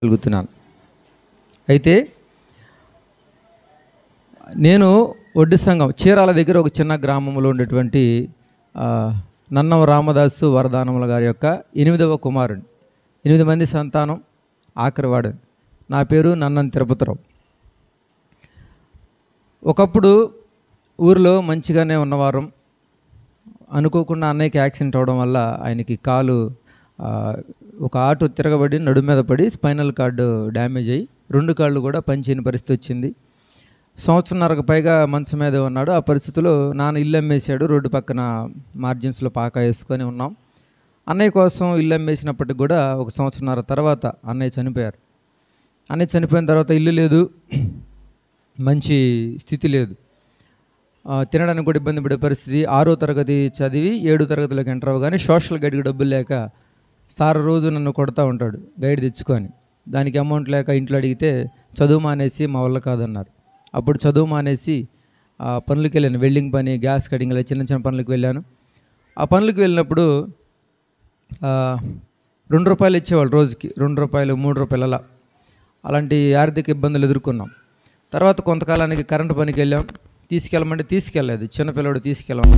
కలుగుతున్నాను. అయితే నేను ఒడ్డు సంఘం చీరాల దగ్గర ఒక చిన్న గ్రామంలో ఉండేటువంటి నన్నం రామదాసు వరదానముల గారి యొక్క 8వ కుమారుడు. 8 మంది సంతానం, ఆఖరివాడు. నా పేరు నన్నం తిరుపతిరావు. ఒకప్పుడు ఊరిలో మంచిగానే ఉన్నవారం. అనుకోకుండా అన్నయ్యకి యాక్సిడెంట్ అవ్వడం వల్ల ఆయనకి కాలు ఒక ఆటో తిరగబడి నడుము మీద పడి స్పైనల్ కార్డు డ్యామేజ్ అయ్యి 2 కాళ్ళు కూడా పనిచేయని పరిస్థితి వచ్చింది. సంవత్సరంన్నరకు పైగా మంచం మీద ఉన్నాడు. ఆ పరిస్థితిలో నాన్న ఇల్లు అమ్మేశాడు. రోడ్డు పక్కన మార్జిన్స్లో పాకా వేసుకొని ఉన్నాం. అన్నయ్య కోసం ఇల్లు అమ్మేసినప్పటికి కూడా ఒక సంవత్సరంన్నర తర్వాత అన్నయ్య చనిపోయారు. అన్నయ్య చనిపోయిన తర్వాత ఇల్లు లేదు, మంచి స్థితి లేదు, తినడానికి కూడా ఇబ్బంది పడే పరిస్థితి. 6వ తరగతి చదివి 7వ తరగతిలోకి ఎంటర్ అవ్వగానే సోషల్ గైడ్కి డబ్బులు లేక సార్ రోజు నన్ను కొడతా ఉంటాడు గైడ్ తెచ్చుకొని. దానికి అమౌంట్ లేక ఇంట్లో అడిగితే చదువు మానేసి మా వల్ల కాదన్నారు. అప్పుడు చదువు మానేసి పనులకు వెళ్ళాను. వెల్డింగ్ పని, గ్యాస్ కటింగ్, ఇలా చిన్న చిన్న పనులకు వెళ్ళాను. ఆ పనులకు వెళ్ళినప్పుడు 2 రూపాయలు ఇచ్చేవాళ్ళు రోజుకి, 2 రూపాయలు 3 రూపాయలు అలా. అలాంటి ఆర్థిక ఇబ్బందులు ఎదుర్కొన్నాం. తర్వాత కొంతకాలానికి కరెంటు పనికి వెళ్ళాం. తీసుకెళ్ళమంటే తీసుకెళ్ళలేదు. చిన్నపిల్లడు తీసుకెళ్ళాం.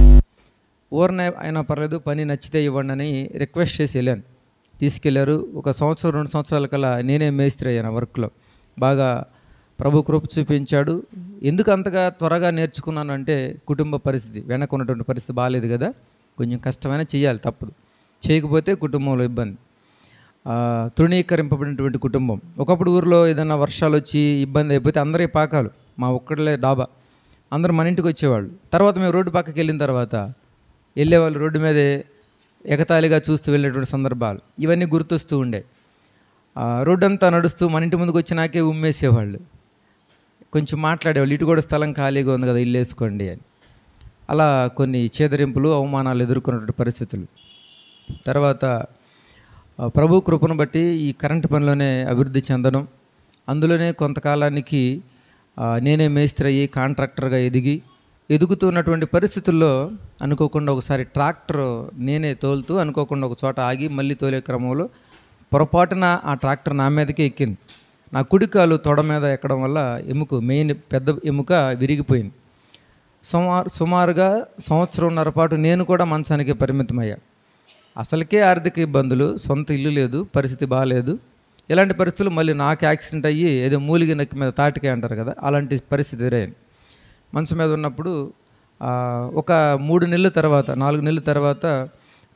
ఊరనే అయినా పర్లేదు, పని నచ్చితే ఇవ్వండి అని రిక్వెస్ట్ చేసి వెళ్ళాను. తీసుకెళ్లారు. 1 సంవత్సరం 2 సంవత్సరాల కల్లా నేనే మేస్త్రి అయ్యాను వర్క్లో. బాగా ప్రభు కృప చూపించాడు. ఎందుకు అంతగా త్వరగా నేర్చుకున్నాను అంటే కుటుంబ పరిస్థితి, వెనక ఉన్నటువంటి పరిస్థితి బాగాలేదు కదా, కొంచెం కష్టమైనా చేయాలి, తప్పదు. చేయకపోతే కుటుంబంలో ఇబ్బంది. తృణీకరింపబడినటువంటి కుటుంబం. ఒకప్పుడు ఊరిలో ఏదైనా వర్షాలు వచ్చి ఇబ్బంది అయిపోతే అందరి పాకాలు, మా ఒక్కడలే డాబా, అందరూ మన ఇంటికి వచ్చేవాళ్ళు. తర్వాత మేము రోడ్డు పక్కకి వెళ్ళిన తర్వాత వెళ్ళేవాళ్ళు రోడ్డు మీదే ఎగతాళిగా చూస్తూ వెళ్ళేటువంటి సందర్భాలు ఇవన్నీ గుర్తొస్తూ ఉండే. రోడ్డు అంతా నడుస్తూ మన ఇంటి ముందుకు వచ్చినాకే ఉమ్మేసేవాళ్ళు. కొంచెం మాట్లాడేవాళ్ళు, ఇటు కూడా స్థలం ఖాళీగా ఉంది కదా, ఇల్లు వేసుకోండి అని. అలా కొన్ని చేదరింపులు, అవమానాలు ఎదుర్కొన్నటువంటి పరిస్థితులు. తర్వాత ప్రభు కృపను బట్టి ఈ కరెంటు పనిలోనే అభివృద్ధి చెందడం, అందులోనే కొంతకాలానికి నేనే మేస్త్రి అయ్యి కాంట్రాక్టర్గా ఎదుగుతున్నటువంటి పరిస్థితుల్లో అనుకోకుండా ఒకసారి ట్రాక్టర్ నేనే తోలుతూ అనుకోకుండా ఒక చోట ఆగి మళ్ళీ తోలే క్రమంలో పొరపాటున ఆ ట్రాక్టర్ నా మీదకే ఎక్కింది. నా కుడికాలు తొడ మీద ఎక్కడం వల్ల ఎముక, మెయిన్ పెద్ద ఎముక విరిగిపోయింది. సుమారుగా 1.5 సంవత్సరం పాటు నేను కూడా మంచానికే పరిమితమయ్యా. అసలుకే ఆర్థిక ఇబ్బందులు, సొంత ఇల్లు లేదు, పరిస్థితి బాగాలేదు. ఇలాంటి పరిస్థితులు మళ్ళీ నాకు యాక్సిడెంట్ అయ్యి ఏదో మూలిగి నక్కి మీద తాటికే అంటారు కదా, అలాంటి పరిస్థితి ఎదురైంది. మంచం మీద ఉన్నప్పుడు ఒక 3 నెలల తర్వాత 4 నెలల తర్వాత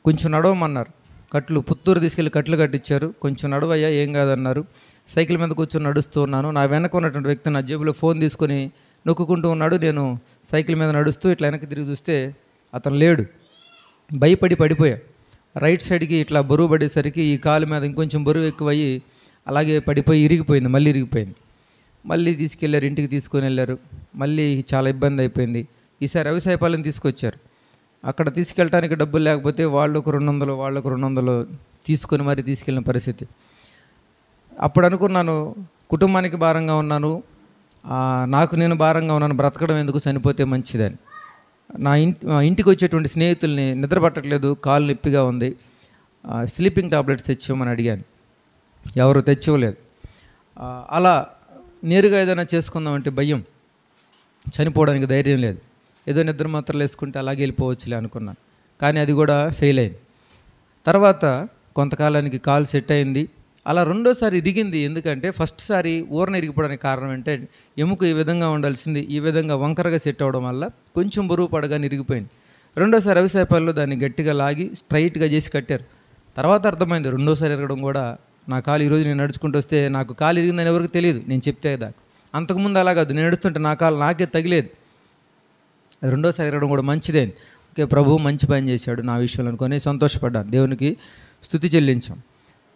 కొంచెం నడవమన్నారు. కట్లు పుత్తూరు తీసుకెళ్ళి కట్లు కట్టించారు. కొంచెం నడవయ్యా, ఏం కాదన్నారు. సైకిల్ మీద కూర్చొని నడుస్తూ ఉన్నాను. నా వెనక ఉన్నటువంటి వ్యక్తి నా జేబులో ఫోన్ తీసుకొని నొక్కుంటూ ఉన్నాడు. నేను సైకిల్ మీద నడుస్తూ ఇట్లా వెనక్కి తిరిగి చూస్తే అతను లేడు. భయపడి పడిపోయా. రైట్ సైడ్కి ఇట్లా బరువు పడేసరికి ఈ కాలు మీద ఇంకొంచెం బరువు ఎక్కువయ్యి అలాగే పడిపోయి ఇరిగిపోయింది. మళ్ళీ ఇరిగిపోయింది. మళ్ళీ తీసుకెళ్ళారు, ఇంటికి తీసుకొని వెళ్ళారు. మళ్ళీ చాలా ఇబ్బంది అయిపోయింది. ఈసారి వ్యవసాయపాలెం తీసుకొచ్చారు. అక్కడ తీసుకెళ్ళడానికి డబ్బులు లేకపోతే వాళ్ళకు 200 తీసుకొని మరీ తీసుకెళ్ళిన పరిస్థితి. అప్పుడు అనుకున్నాను, కుటుంబానికి భారంగా ఉన్నాను, నాకు నేను భారంగా ఉన్నాను, బ్రతకడం ఎందుకు, చనిపోతే మంచిదని. నా ఇంటికి వచ్చేటువంటి స్నేహితుల్ని నిద్ర పట్టట్లేదు, కాలు నొప్పిగా ఉంది, స్లీపింగ్ టాబ్లెట్స్ తెచ్చివ్వమని అడిగాను. ఎవరు తెచ్చివ్వలేదు. అలా నేరుగా ఏదైనా చేసుకుందామంటే భయం, చనిపోవడానికి ధైర్యం లేదు. ఏదో నిద్ర మాత్రలు వేసుకుంటే అలాగే వెళ్ళిపోవచ్చులే అనుకున్నాను. కానీ అది కూడా ఫెయిల్ అయింది. తర్వాత కొంతకాలానికి కాలు సెట్ అయింది. అలా రెండోసారి ఇరిగింది. ఎందుకంటే ఫస్ట్ సారి ఊరన ఇరిగిపోవడానికి కారణం అంటే ఎముక ఈ విధంగా ఉండాల్సింది ఈ విధంగా వంకరగా సెట్ అవ్వడం వల్ల కొంచెం బరువు పడగానే ఇరిగిపోయింది. రెండోసారి వ్యవసాయ పనులు దాన్ని గట్టిగా లాగి స్ట్రైట్గా చేసి కట్టారు. తర్వాత అర్థమైంది రెండోసారి ఇరగడం కూడా నా కాలు, ఈరోజు నేను నడుచుకుంటూ వస్తే నాకు కాలు ఇరిగిందని ఎవరికి తెలియదు, నేను చెప్తే దాకా. అంతకుముందు అలా కాదు, నేను నడుస్తుంటే నా కాలు నాకే తగిలేదు. రెండోసారి ఇరగడం కూడా మంచిదైంది. ఓకే, ప్రభువు మంచి పని చేశాడు నా విషయంలో అనుకొని సంతోషపడ్డాను. దేవునికి స్తుతి చెల్లించాం.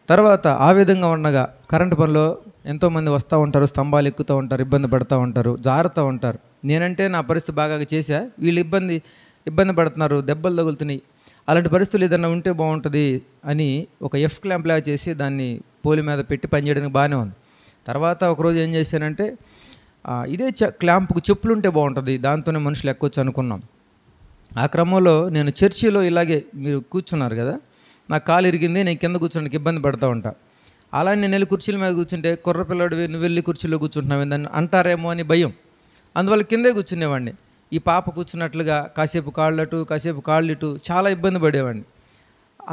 తర్వాత ఆ విధంగా ఉండగా కరెంటు పనిలో ఎంతోమంది వస్తూ ఉంటారు, స్తంభాలు ఎక్కుతూ ఉంటారు, ఇబ్బంది పడుతూ ఉంటారు, జారుతూ ఉంటారు. నేనంటే నా పరిస్థితి బాగా చేశా, వీళ్ళు ఇబ్బంది పడుతున్నారు, దెబ్బలు తగులుతున్నాయి. అలాంటి పరిస్థితులు ఏదైనా ఉంటే బాగుంటుంది అని ఒక ఎఫ్ క్లాంప్ లాగా చేసి దాన్ని పోలి మీద పెట్టి పనిచేయడానికి బాగానే ఉంది. తర్వాత ఒకరోజు ఏం చేశానంటే ఇదే క్లాంప్కు చెప్పులు ఉంటే బాగుంటుంది, దాంతోనే మనుషులు ఎక్కొచ్చు అనుకున్నాం. ఆ క్రమంలో నేను చర్చిలో ఇలాగే మీరు కూర్చున్నారు కదా, నా కాలు ఇరిగింది, నేను కింద కూర్చోడానికి ఇబ్బంది పడుతూ ఉంటా. అలా నేను వెళ్ళి కుర్చీల మీద కూర్చుంటే కుర్ర పిల్లడివి నువ్వు వెళ్ళి కుర్చీలో కూర్చుంటున్నావు ఏందని అంటారేమో అని భయం. అందువల్ల కిందే కూర్చునేవాడిని. ఈ పాప కూర్చున్నట్లుగా కాసేపు కాళ్ళటు కాసేపు కాళ్ళు ఇటు చాలా ఇబ్బంది పడేవాడిని.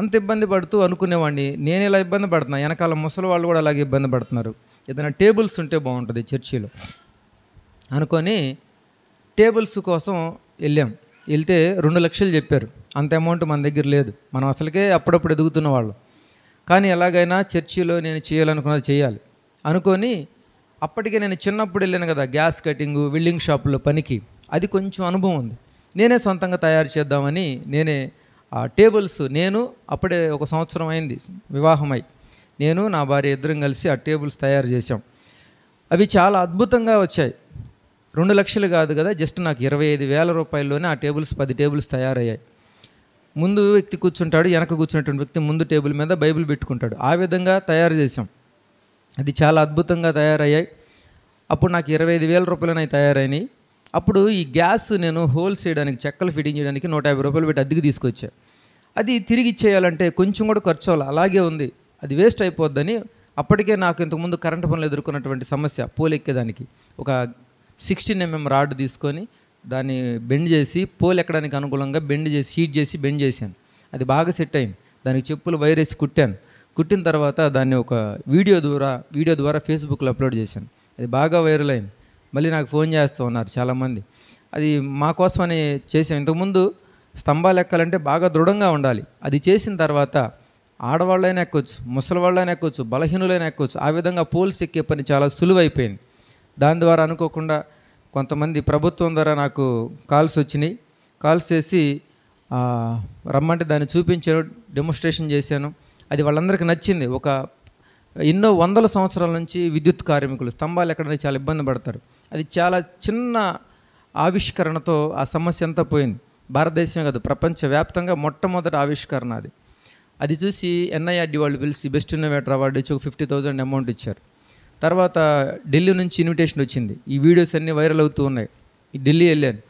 అంత ఇబ్బంది పడుతూ అనుకునేవాడిని నేను ఇలా ఇబ్బంది పడుతున్నా, వెనకాల ముసలి వాళ్ళు కూడా అలాగే ఇబ్బంది పడుతున్నారు, ఏదైనా టేబుల్స్ ఉంటే బాగుంటుంది చర్చిలో అనుకొని టేబుల్స్ కోసం వెళ్తే 2 లక్షలు చెప్పారు. అంత అమౌంట్ మన దగ్గర లేదు, మనం అసలుకే అప్పుడప్పుడు ఎదుగుతున్న వాళ్ళు. కానీ ఎలాగైనా చర్చిలో నేను చేయాలనుకున్నది చేయాలి అనుకొని, అప్పటికే నేను చిన్నప్పుడు వెళ్ళాను కదా గ్యాస్ కటింగు వెల్డింగ్ షాపులో పనికి, అది కొంచెం అనుభవం ఉంది. నేనే సొంతంగా తయారు చేద్దామని నేనే ఆ టేబుల్స్, నేను అప్పుడే 1 సంవత్సరం అయింది వివాహమై, నేను నా భార్య ఇద్దరం కలిసి ఆ టేబుల్స్ తయారు చేసాం. అవి చాలా అద్భుతంగా వచ్చాయి. 2 లక్షలు కాదు కదా, జస్ట్ నాకు 25,000 రూపాయల్లోనే ఆ టేబుల్స్ 10 టేబుల్స్ తయారయ్యాయి. ముందు వ్యక్తి కూర్చుంటాడు, వెనక కూర్చున్నటువంటి వ్యక్తి ముందు టేబుల్ మీద బైబిల్ పెట్టుకుంటాడు, ఆ విధంగా తయారు చేసాం. అది చాలా అద్భుతంగా తయారయ్యాయి. అప్పుడు నాకు 25,000 రూపాయలు తయారైనాయి. అప్పుడు ఈ గ్యాస్ నేను హోల్స్ చేయడానికి, చెక్కలు ఫిట్టింగ్ చేయడానికి 150 రూపాయలు పెట్టి అద్దెకి తీసుకొచ్చా. అది తిరిగి ఇచ్చేయాలంటే కొంచెం కూడా ఖర్చు అవ్వాలి, అలాగే ఉంది, అది వేస్ట్ అయిపోద్దని. అప్పటికే నాకు ఇంతకుముందు కరెంటు పనులు ఎదుర్కొన్నటువంటి సమస్య, పోలెక్కేదానికి ఒక 16mm రాడ్ తీసుకొని దాన్ని బెండ్ చేసి పోల్ ఎక్కడానికి అనుకూలంగా బెండ్ చేసి హీట్ చేసి బెండ్ చేశాను. అది బాగా సెట్ అయింది. దానికి చెప్పులు వైరేసి కుట్టాను. కుట్టిన తర్వాత దాన్ని ఒక వీడియో ద్వారా ఫేస్బుక్లో అప్లోడ్ చేశాను. అది బాగా వైరల్ అయింది. మళ్ళీ నాకు ఫోన్ చేస్తూ ఉన్నారు చాలామంది, అది మా కోసమని చేసాం. ఇంతకుముందు స్తంభాలు ఎక్కాలంటే బాగా దృఢంగా ఉండాలి, అది చేసిన తర్వాత ఆడవాళ్ళైనా ఎక్కొచ్చు, ముసలి వాళ్ళైనా ఎక్కొచ్చు, బలహీనులైనా ఎక్కొచ్చు. ఆ విధంగా పోల్స్ ఎక్కే పని చాలా సులువైపోయింది. దాని ద్వారా అనుకోకుండా కొంతమంది ప్రభుత్వం ద్వారా నాకు కాల్స్ వచ్చినాయి. కాల్స్ చేసి రమ్మంటే దాన్ని చూపించాను, డెమోన్స్ట్రేషన్ చేశాను. అది వాళ్ళందరికీ నచ్చింది. ఎన్నో వందల సంవత్సరాల నుంచి విద్యుత్ కార్మికులు స్తంభాలు ఎక్కడానికి చాలా ఇబ్బంది పడతారు. అది చాలా చిన్న ఆవిష్కరణతో ఆ సమస్య అంతా పోయింది. భారతదేశమే కాదు, ప్రపంచవ్యాప్తంగా మొట్టమొదటి ఆవిష్కరణ అది. అది చూసి ఎన్ఐఆర్డి వాళ్ళు పిలిచి బెస్ట్ ఇన్నోవేటర్ అవార్డు ఇచ్చి ఒక 50,000 అమౌంట్ ఇచ్చారు. తర్వాత ఢిల్లీ నుంచి ఇన్విటేషన్ వచ్చింది. ఈ వీడియోస్ అన్నీ వైరల్ అవుతూ ఉన్నాయి. ఈ ఢిల్లీ వెళ్ళాను.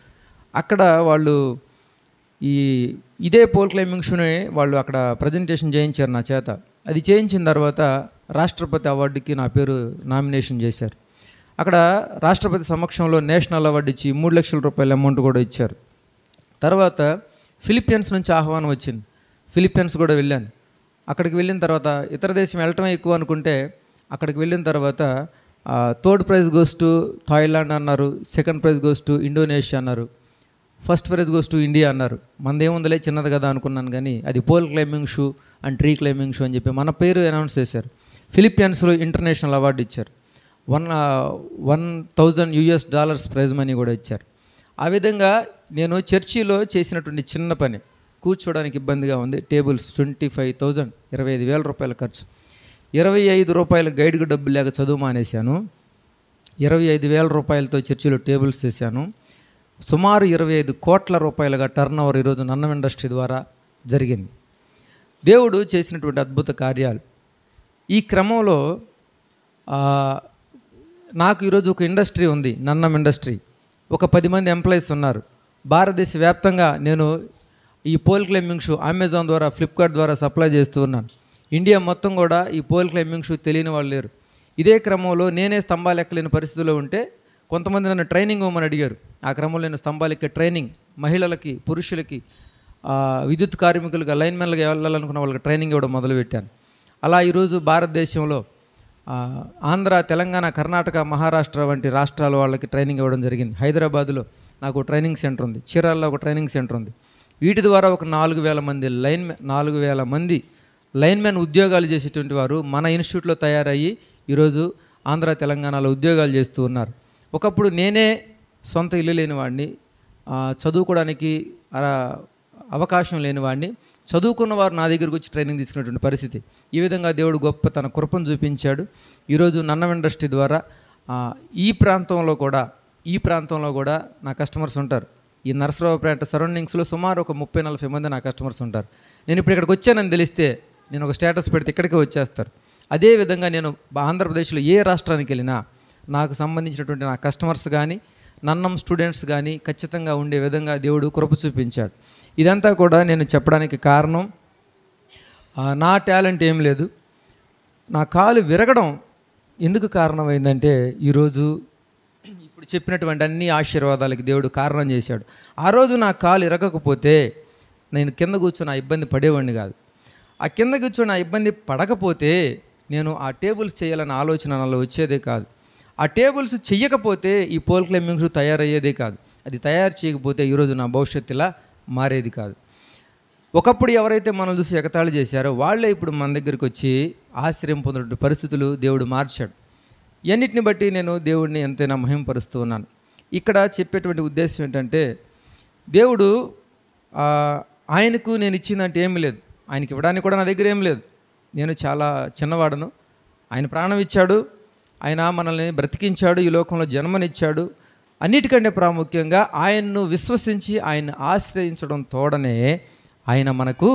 అక్కడ వాళ్ళు ఇదే పోల్ క్లైంబింగ్ షోని వాళ్ళు అక్కడ ప్రజెంటేషన్ చేయించారు నా చేత. అది చేయించిన తర్వాత రాష్ట్రపతి అవార్డుకి నా పేరు నామినేషన్ చేశారు. అక్కడ రాష్ట్రపతి సమక్షంలో నేషనల్ అవార్డు ఇచ్చి 3 లక్షల రూపాయల అమౌంట్ కూడా ఇచ్చారు. తర్వాత ఫిలిప్పీన్స్ నుంచి ఆహ్వానం వచ్చింది. ఫిలిప్పీన్స్ కూడా వెళ్ళాను. అక్కడికి వెళ్ళిన తర్వాత ఇతర దేశం వెళ్ళటమే ఎక్కువ అనుకుంటే, అక్కడికి వెళ్ళిన తర్వాత 3rd prize goes to Thailand అన్నారు, 2nd prize goes to Indonesia అన్నారు, 1st prize goes to India అన్నారు. మనదేముందిలే చిన్నది కదా అనుకున్నాను, కానీ అది pole climbing shoe and tree climbing shoe అని చెప్పి మన పేరు అనౌన్స్ చేశారు. ఫిలిప్పీన్స్లో ఇంటర్నేషనల్ అవార్డు ఇచ్చారు. $1,000 ప్రైజ్ మనీ కూడా ఇచ్చారు. ఆ విధంగా నేను చర్చిలో చేసినటువంటి చిన్న పని, కూర్చోడానికి ఇబ్బందిగా ఉంది, టేబుల్స్ 25,000, 25,000 రూపాయల ఖర్చు. 25 రూపాయల గైడ్కి డబ్బు లేక చదువు మానేశాను. 25,000 రూపాయలతో చర్చిలో టేబుల్స్ చేశాను. సుమారు 25 కోట్ల రూపాయలుగా టర్న్ ఓవర్ ఈరోజు నన్నం ఇండస్ట్రీ ద్వారా జరిగింది. దేవుడు చేసినటువంటి అద్భుత కార్యాలు. ఈ క్రమంలో నాకు ఈరోజు ఒక ఇండస్ట్రీ ఉంది, నన్నం ఇండస్ట్రీ. ఒక 10 మంది ఎంప్లాయీస్ ఉన్నారు. భారతదేశ వ్యాప్తంగా నేను ఈ పోల్ క్లైంబింగ్ షూ అమెజాన్ ద్వారా, ఫ్లిప్కార్ట్ ద్వారా సప్లై చేస్తూ ఉన్నాను. ఇండియా మొత్తం కూడా ఈ పోల్ క్లైంబింగ్ షూ తెలియని వాళ్ళు లేరు. ఇదే క్రమంలో నేనే స్తంభాలు ఎక్కలేని పరిస్థితిలో ఉంటే కొంతమంది నన్ను ట్రైనింగ్ ఇవ్వమని అడిగారు. ఆ క్రమంలో నేను స్తంభాలు ఎక్కే ట్రైనింగ్ మహిళలకి, పురుషులకి, విద్యుత్ కార్మికులకి, లైన్మెన్లుగా వెళ్ళాలనుకున్న వాళ్ళకి ట్రైనింగ్ ఇవ్వడం మొదలుపెట్టాను. అలా ఈరోజు భారతదేశంలో ఆంధ్ర, తెలంగాణ, కర్ణాటక, మహారాష్ట్ర వంటి రాష్ట్రాల వాళ్ళకి ట్రైనింగ్ ఇవ్వడం జరిగింది. హైదరాబాద్లో నాకు ట్రైనింగ్ సెంటర్ ఉంది, చీరాల్లో ఒక ట్రైనింగ్ సెంటర్ ఉంది. వీటి ద్వారా ఒక 4,000 మంది లైన్మెన్ ఉద్యోగాలు చేసేటువంటి వారు మన ఇన్స్టిట్యూట్లో తయారయ్యి ఈరోజు ఆంధ్ర, తెలంగాణలో ఉద్యోగాలు చేస్తూ ఉన్నారు. ఒకప్పుడు నేనే సొంత ఇల్లు లేనివాడిని, చదువుకోవడానికి అవకాశం లేనివాడిని, చదువుకున్న వారు నా దగ్గరకు వచ్చి ట్రైనింగ్ తీసుకునేటువంటి పరిస్థితి. ఈ విధంగా దేవుడు గొప్ప తన కృపను చూపించాడు. ఈరోజు నన్నం ఇండస్ట్రీ ద్వారా ఈ ప్రాంతంలో కూడా నా కస్టమర్స్ ఉంటారు. ఈ నరసరావుపేట సరౌండింగ్స్లో సుమారు ఒక 30-40 మంది నా కస్టమర్స్ ఉంటారు. నేను ఇప్పుడు ఇక్కడికి వచ్చానని తెలిస్తే నేను ఒక స్టేటస్ పెడితే ఇక్కడికే వచ్చేస్తారు. అదేవిధంగా నేను ఆంధ్రప్రదేశ్లో ఏ రాష్ట్రానికి వెళ్ళినా నాకు సంబంధించినటువంటి నా కస్టమర్స్ కానీ, నన్నం స్టూడెంట్స్ కానీ ఖచ్చితంగా ఉండే విధంగా దేవుడు కృప చూపించాడు. ఇదంతా కూడా నేను చెప్పడానికి కారణం నా టాలెంట్ ఏం లేదు. నా కాలు విరగడం ఎందుకు కారణమైందంటే ఈరోజు ఇప్పుడు చెప్పినటువంటి అన్ని ఆశీర్వాదాలకి దేవుడు కారణం చేశాడు. ఆ రోజు నా కాలు ఇరగకపోతే నేను కింద కూర్చొని ఆ ఇబ్బంది పడేవాడిని కాదు. ఆ కింద కూర్చొని ఆ ఇబ్బంది పడకపోతే నేను ఆ టేబుల్స్ చేయాలన్న ఆలోచన నాలో వచ్చేదే కాదు. ఆ టేబుల్స్ చెయ్యకపోతే ఈ పోల్ క్లైంబింగ్ షూ తయారయ్యేదే కాదు. అది తయారు చేయకపోతే ఈరోజు నా భవిష్యత్తు ఇలా మారేది కాదు. ఒకప్పుడు ఎవరైతే మనల్ని చూసి ఎగతాళి చేశారో వాళ్ళే ఇప్పుడు మన దగ్గరికి వచ్చి ఆశ్రయం పొందినటువంటి పరిస్థితులు దేవుడు మార్చాడు. ఎన్నిటిని బట్టి నేను దేవుడిని ఎంతైనా మహిమపరుస్తూ ఉన్నాను. ఇక్కడ చెప్పేటువంటి ఉద్దేశం ఏంటంటే, దేవుడు ఆయనకు నేను ఇచ్చిందంటే ఏమీ లేదు, ఆయనకి ఇవ్వడానికి కూడా నా దగ్గర ఏం లేదు. నేను చాలా చిన్నవాడను. ఆయన ప్రాణం ఇచ్చాడు, ఆయన మనల్ని బ్రతికించాడు, ఈ లోకంలో జన్మనిచ్చాడు. అన్నిటికంటే ప్రాముఖ్యంగా ఆయన్ను విశ్వసించి ఆయన్ని ఆశ్రయించడం తోడనే ఆయన మనకు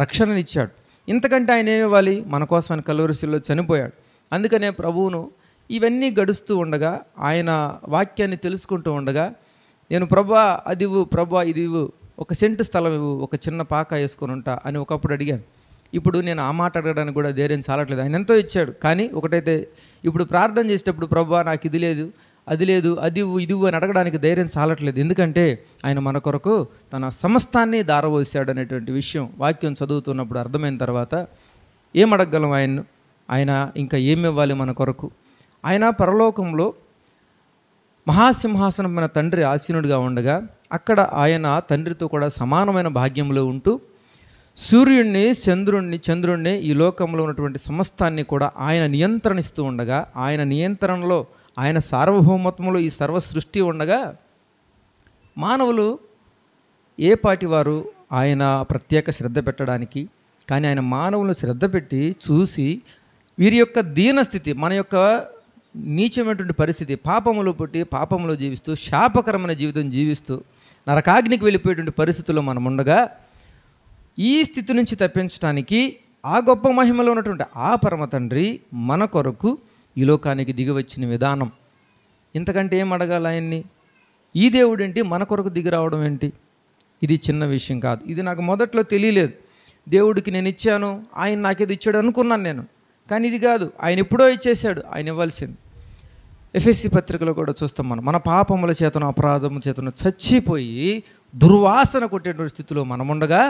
రక్షణనిచ్చాడు. ఇంతకంటే ఆయన ఏమి ఇవ్వాలి? మన కోసం ఆయన కల్వరి శిలువలో చనిపోయాడు. అందుకనే ప్రభువును ఇవన్నీ గడుస్తూ ఉండగా, ఆయన వాక్యాన్ని తెలుసుకుంటూ ఉండగా, నేను ప్రభా అది ఇవ్వు, ప్రభా ఇది ఇవ్వు, 1 సెంటు స్థలం ఇవ్వు, ఒక చిన్న పాక వేసుకొని ఉంటా అని ఒకప్పుడు అడిగాను. ఇప్పుడు నేను ఆ మాట అడగడానికి కూడా ధైర్యం చాలట్లేదు. ఆయన ఎంతో ఇచ్చాడు. కానీ ఒకటైతే ఇప్పుడు ప్రార్థన చేసేటప్పుడు ప్రభా నాకు ఇది లేదు, అది లేదు, అది ఇది అని అడగడానికి ధైర్యం చాలట్లేదు. ఎందుకంటే ఆయన మన కొరకు తన సమస్తాన్ని దారవోసాడు అనేటువంటి విషయం వాక్యం చదువుతున్నప్పుడు అర్థమైన తర్వాత ఏం అడగగలం ఆయన్ను? ఆయన ఇంకా ఏమి ఇవ్వాలి మన కొరకు? ఆయన పరలోకంలో మహాసింహాసనమైన తండ్రి ఆసీనుడిగా ఉండగా, అక్కడ ఆయన తండ్రితో కూడా సమానమైన భాగ్యంలో ఉంటూ సూర్యుడిని, చంద్రుణ్ణి ఈ లోకంలో ఉన్నటువంటి సమస్తాన్ని కూడా ఆయన నియంత్రణిస్తూ ఉండగా, ఆయన నియంత్రణలో, ఆయన సార్వభౌమత్వంలో ఈ సర్వ సృష్టి ఉండగా, మానవులు ఏ పాటి వారు ఆయన ప్రత్యేక శ్రద్ధ పెట్టడానికి? కానీ ఆయన మానవులను శ్రద్ధ పెట్టి చూసి వీరి యొక్క దీనస్థితి, మన యొక్క నీచమైనటువంటి పరిస్థితి, పాపములో పుట్టి పాపంలో జీవిస్తూ శాపకరమైన జీవితం జీవిస్తూ నరకాగ్నికి వెళ్ళిపోయేటువంటి పరిస్థితుల్లో మనం ఉండగా, ఈ స్థితి నుంచి తప్పించడానికి ఆ గొప్ప మహిమలో ఉన్నటువంటి ఆ పరమ తండ్రి మన కొరకు ఈ లోకానికి దిగివచ్చిన విధానం, ఇంతకంటే ఏం అడగాలి ఆయన్ని? ఈ దేవుడు ఏంటి మన కొరకు దిగి రావడం ఏంటి? ఇది చిన్న విషయం కాదు. ఇది నాకు మొదట్లో తెలియలేదు. దేవుడికి నేను ఇచ్చాను, ఆయన నాకేది ఇచ్చాడు అనుకున్నాను నేను. కానీ ఇది కాదు, ఆయన ఎప్పుడో ఇచ్చేశాడు, ఆయన ఇవ్వాల్సింది. ఎఫెసీ పత్రికలో కూడా చూస్తాం మనం, మన పాపముల చేతను అపరాధముల చేతను చచ్చిపోయి దుర్వాసన కొట్టేటువంటి స్థితిలో మనముండగా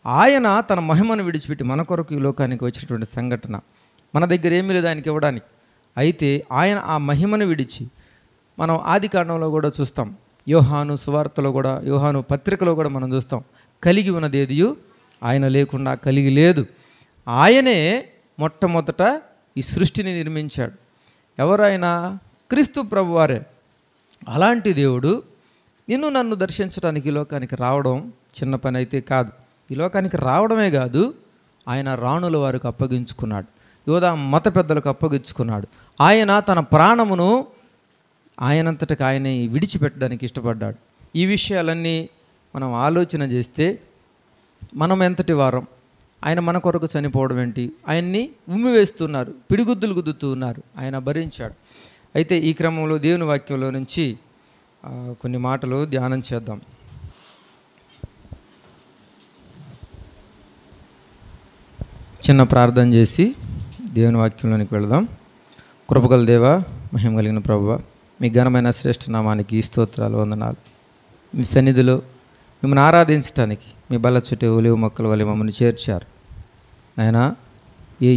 ఆయన తన మహిమను విడిచిపెట్టి మన కొరకు ఈ లోకానికి వచ్చినటువంటి సంఘటన. మన దగ్గర ఏమీ లేదు ఆయనకి ఇవ్వడానికి. అయితే ఆయన ఆ మహిమను విడిచి, మనం ఆది కాండంలో కూడా చూస్తాం, యోహాను సువార్తలో కూడా, యోహాను పత్రికలో కూడా మనం చూస్తాం, కలిగి ఉన్నది ఏదియు ఆయన లేకుండా కలిగి లేదు. ఆయనే మొట్టమొదట ఈ సృష్టిని నిర్మించాడు. ఎవరైనా? క్రీస్తు ప్రభువారే. అలాంటి దేవుడు నిన్ను నన్ను దర్శించడానికి ఈ లోకానికి రావడం చిన్న పని అయితే కాదు. ఈ లోకానికి రావడమే కాదు, ఆయన రాణుల వారికి అప్పగించుకున్నాడు, యోధా మత పెద్దలకు అప్పగించుకున్నాడు. ఆయన తన ప్రాణమును ఆయనంతటికి ఆయన విడిచిపెట్టడానికి ఇష్టపడ్డాడు. ఈ విషయాలన్నీ మనం ఆలోచన చేస్తే మనం ఎంతటి వారం? ఆయన మన కొరకు చనిపోవడం ఏంటి? ఆయన్ని ఉమ్మివేస్తున్నారు, పిడిగుద్దులు గుద్దుతూ ఉన్నారు, ఆయన భరించాడు. అయితే ఈ క్రమంలో దేవుని వాక్యంలో నుంచి కొన్ని మాటలు ధ్యానం చేద్దాం. చిన్న ప్రార్థన చేసి దేవుని వాక్యంలోనికి వెళదాం. కృపగల దేవా, మహిమ కలిగిన ప్రభువా, మీ ఘనమైన శ్రేష్ఠ నామానికి స్తోత్రాలు, వందనాలు. మీ సన్నిధిలో మిమ్మల్ని ఆరాధించడానికి మీ బల్ల చుట్టూ ఒలివ మొక్కల వలె మమ్మల్ని చేర్చారు. ఆయన